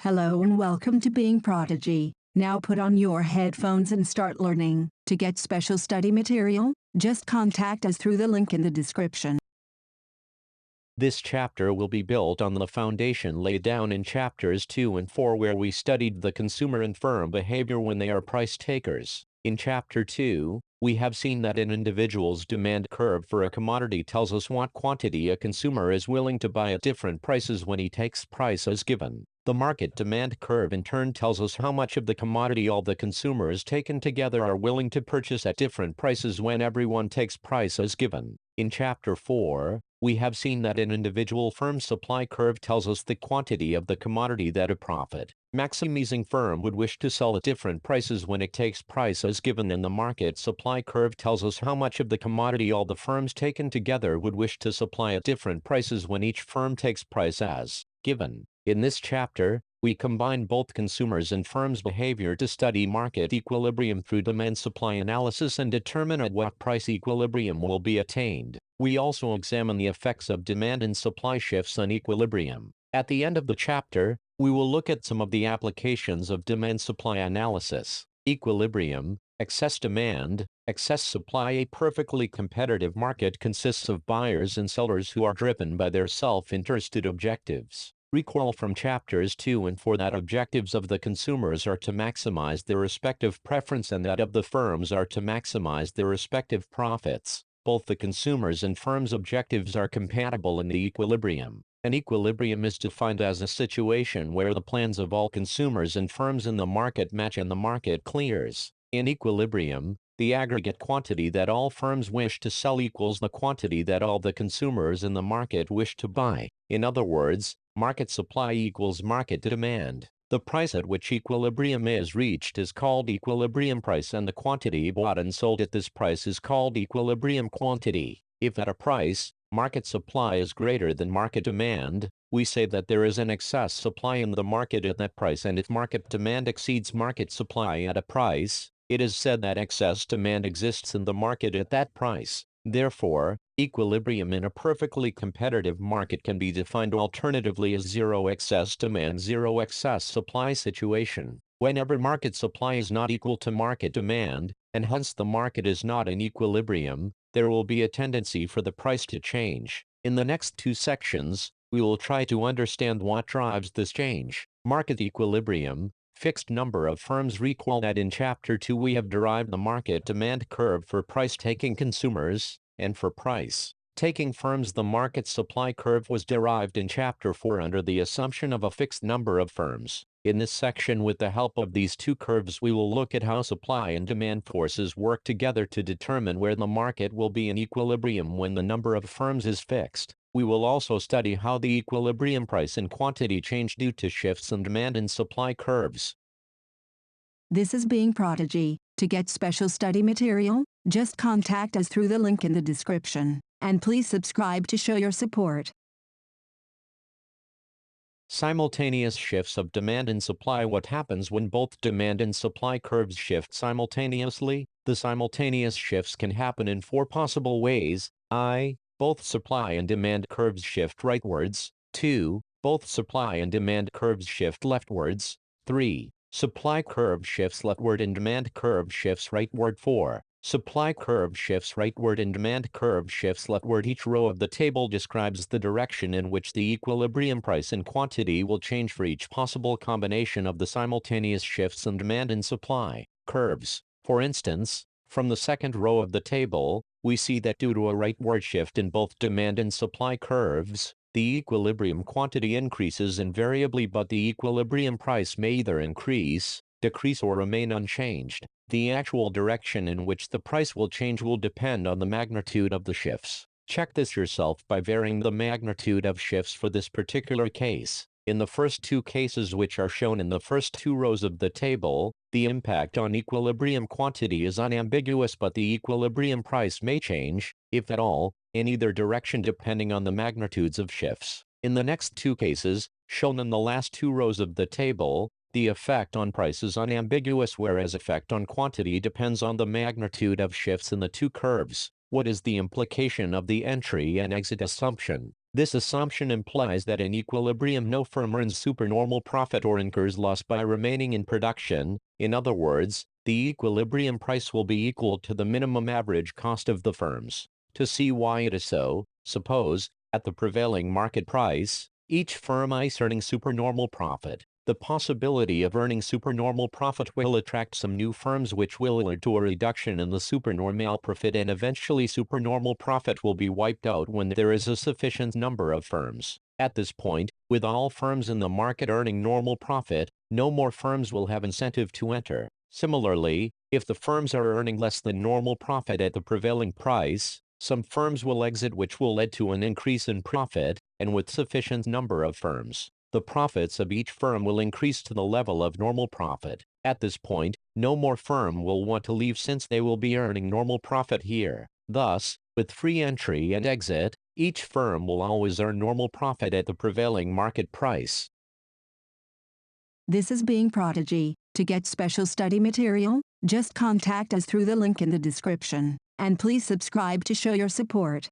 Hello and welcome to Being Prodigy. Now put on your headphones and start learning. To get special study material, just contact us through the link in the description. This chapter will be built on the foundation laid down in chapters 2 and 4, where we studied the consumer and firm behavior when they are price takers. In chapter 2, we have seen that an individual's demand curve for a commodity tells us what quantity a consumer is willing to buy at different prices when he takes price as given. The market demand curve in turn tells us how much of the commodity all the consumers taken together are willing to purchase at different prices when everyone takes price as given. In chapter 4, we have seen that an individual firm's supply curve tells us the quantity of the commodity that a profit-maximizing firm would wish to sell at different prices when it takes price as given, and the market supply curve tells us how much of the commodity all the firms taken together would wish to supply at different prices when each firm takes price as given. In this chapter, we combine both consumers' and firms' behavior to study market equilibrium through demand-supply analysis and determine at what price equilibrium will be attained. We also examine the effects of demand and supply shifts on equilibrium. At the end of the chapter, we will look at some of the applications of demand-supply analysis. Equilibrium, excess demand, excess supply. A perfectly competitive market consists of buyers and sellers who are driven by their self-interested objectives. Recall from chapters 2 and 4 that objectives of the consumers are to maximize their respective preference and that of the firms are to maximize their respective profits. Both the consumers' and firms' objectives are compatible in the equilibrium. An equilibrium is defined as a situation where the plans of all consumers and firms in the market match and the market clears. In equilibrium, the aggregate quantity that all firms wish to sell equals the quantity that all the consumers in the market wish to buy. In other words, market supply equals market demand. The price at which equilibrium is reached is called equilibrium price, and the quantity bought and sold at this price is called equilibrium quantity. If at a price, market supply is greater than market demand, we say that there is an excess supply in the market at that price, and if market demand exceeds market supply at a price, it is said that excess demand exists in the market at that price. Therefore, equilibrium in a perfectly competitive market can be defined alternatively as zero excess demand, zero excess supply situation. Whenever market supply is not equal to market demand, and hence the market is not in equilibrium, there will be a tendency for the price to change. In the next two sections, we will try to understand what drives this change. Market equilibrium, fixed number of firms. Recall that in chapter 2 we have derived the market demand curve for price-taking consumers, and for price-taking firms the market supply curve was derived in chapter 4 under the assumption of a fixed number of firms. In this section, with the help of these two curves, we will look at how supply and demand forces work together to determine where the market will be in equilibrium when the number of firms is fixed. We will also study how the equilibrium price and quantity change due to shifts in demand and supply curves. This is Being Prodigy. To get special study material, just contact us through the link in the description. And please subscribe to show your support. Simultaneous shifts of demand and supply. What happens when both demand and supply curves shift simultaneously? The simultaneous shifts can happen in four possible ways. Both supply and demand curves shift rightwards. 2. Both supply and demand curves shift leftwards. 3. Supply curve shifts leftward and demand curve shifts rightward. 4. Supply curve shifts rightward and demand curve shifts leftward. Each row of the table describes the direction in which the equilibrium price and quantity will change for each possible combination of the simultaneous shifts in demand and supply curves. For instance, from the second row of the table, we see that due to a rightward shift in both demand and supply curves, the equilibrium quantity increases invariably, but the equilibrium price may either increase, decrease, or remain unchanged. The actual direction in which the price will change will depend on the magnitude of the shifts. Check this yourself by varying the magnitude of shifts for this particular case. In the first two cases, which are shown in the first two rows of the table, the impact on equilibrium quantity is unambiguous, but the equilibrium price may change, if at all, in either direction depending on the magnitudes of shifts. In the next two cases, shown in the last two rows of the table, the effect on price is unambiguous, whereas effect on quantity depends on the magnitude of shifts in the two curves. What is the implication of the entry and exit assumption? This assumption implies that in equilibrium no firm earns supernormal profit or incurs loss by remaining in production. In other words, the equilibrium price will be equal to the minimum average cost of the firms. To see why it is so, suppose, at the prevailing market price, each firm is earning supernormal profit. The possibility of earning supernormal profit will attract some new firms, which will lead to a reduction in the supernormal profit, and eventually supernormal profit will be wiped out when there is a sufficient number of firms. At this point, with all firms in the market earning normal profit, no more firms will have incentive to enter. Similarly, if the firms are earning less than normal profit at the prevailing price, some firms will exit, which will lead to an increase in profit, and with sufficient number of firms, the profits of each firm will increase to the level of normal profit. At this point, no more firm will want to leave since they will be earning normal profit here. Thus, with free entry and exit, each firm will always earn normal profit at the prevailing market price. This is Being Prodigy. To get special study material, just contact us through the link in the description, and please subscribe to show your support.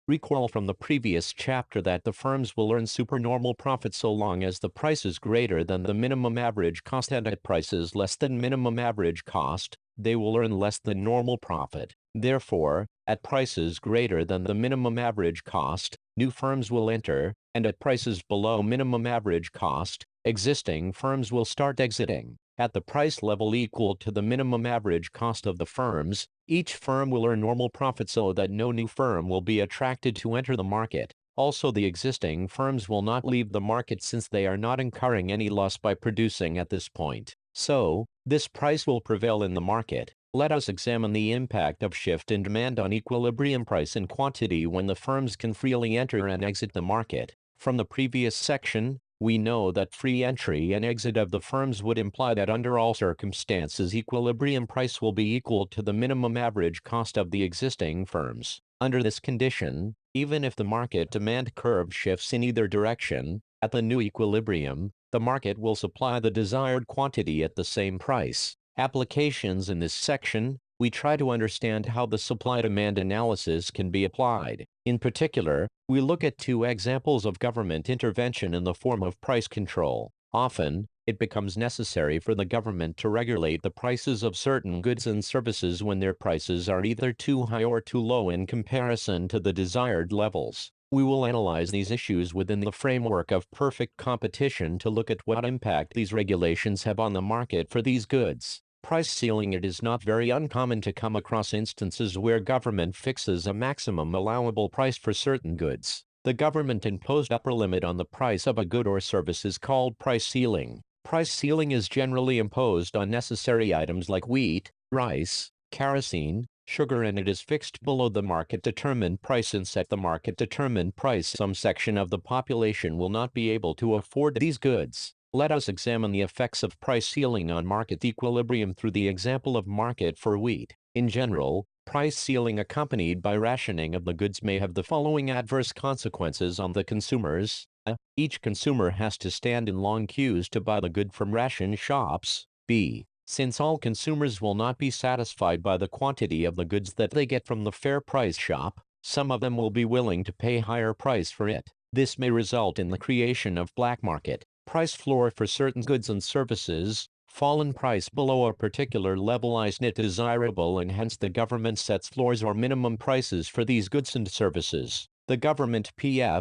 Recall from the previous chapter that the firms will earn supernormal profit so long as the price is greater than the minimum average cost, and at prices less than minimum average cost, they will earn less than normal profit. Therefore, at prices greater than the minimum average cost, new firms will enter, and at prices below minimum average cost, existing firms will start exiting. At the price level equal to the minimum average cost of the firms, each firm will earn normal profit so that no new firm will be attracted to enter the market. Also, the existing firms will not leave the market since they are not incurring any loss by producing at this point. So, this price will prevail in the market. Let us examine the impact of shift in demand on equilibrium price and quantity when the firms can freely enter and exit the market. From the previous section, we know that free entry and exit of the firms would imply that under all circumstances equilibrium price will be equal to the minimum average cost of the existing firms. Under this condition, even if the market demand curve shifts in either direction, at the new equilibrium, the market will supply the desired quantity at the same price. Applications. In this section, we try to understand how the supply-demand analysis can be applied. In particular, we look at two examples of government intervention in the form of price control. Often, it becomes necessary for the government to regulate the prices of certain goods and services when their prices are either too high or too low in comparison to the desired levels. We will analyze these issues within the framework of perfect competition to look at what impact these regulations have on the market for these goods. Price ceiling. It is not very uncommon to come across instances where government fixes a maximum allowable price for certain goods. The government-imposed upper limit on the price of a good or service is called price ceiling. Price ceiling is generally imposed on necessary items like wheat, rice, kerosene, sugar, and it is fixed below the market-determined price and set the market-determined price. Some section of the population will not be able to afford these goods. Let us examine the effects of price ceiling on market equilibrium through the example of market for wheat. In general, price ceiling accompanied by rationing of the goods may have the following adverse consequences on the consumers. Each consumer has to stand in long queues to buy the good from ration shops. B. Since all consumers will not be satisfied by the quantity of the goods that they get from the fair price shop, some of them will be willing to pay higher price for it. This may result in the creation of black market. Price floor for certain goods and services. Fallen price below a particular level is not desirable, and hence the government sets floors or minimum prices for these goods and services. The government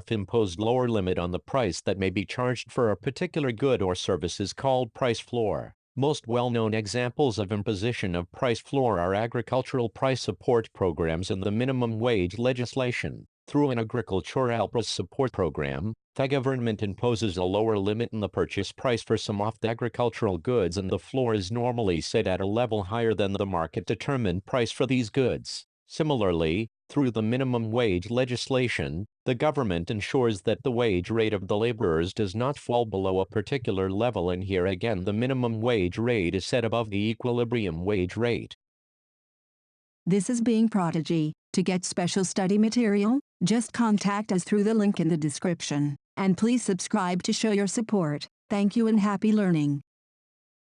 imposed lower limit on the price that may be charged for a particular good or service is called price floor. Most well-known examples of imposition of price floor are agricultural price support programs and the minimum wage legislation. Through an agricultural price support program, the government imposes a lower limit in the purchase price for some of the agricultural goods, and the floor is normally set at a level higher than the market-determined price for these goods. Similarly, through the minimum wage legislation, the government ensures that the wage rate of the laborers does not fall below a particular level, and here again the minimum wage rate is set above the equilibrium wage rate. This is Being Prodigy. To get special study material, just contact us through the link in the description, and please subscribe to show your support. Thank you and happy learning.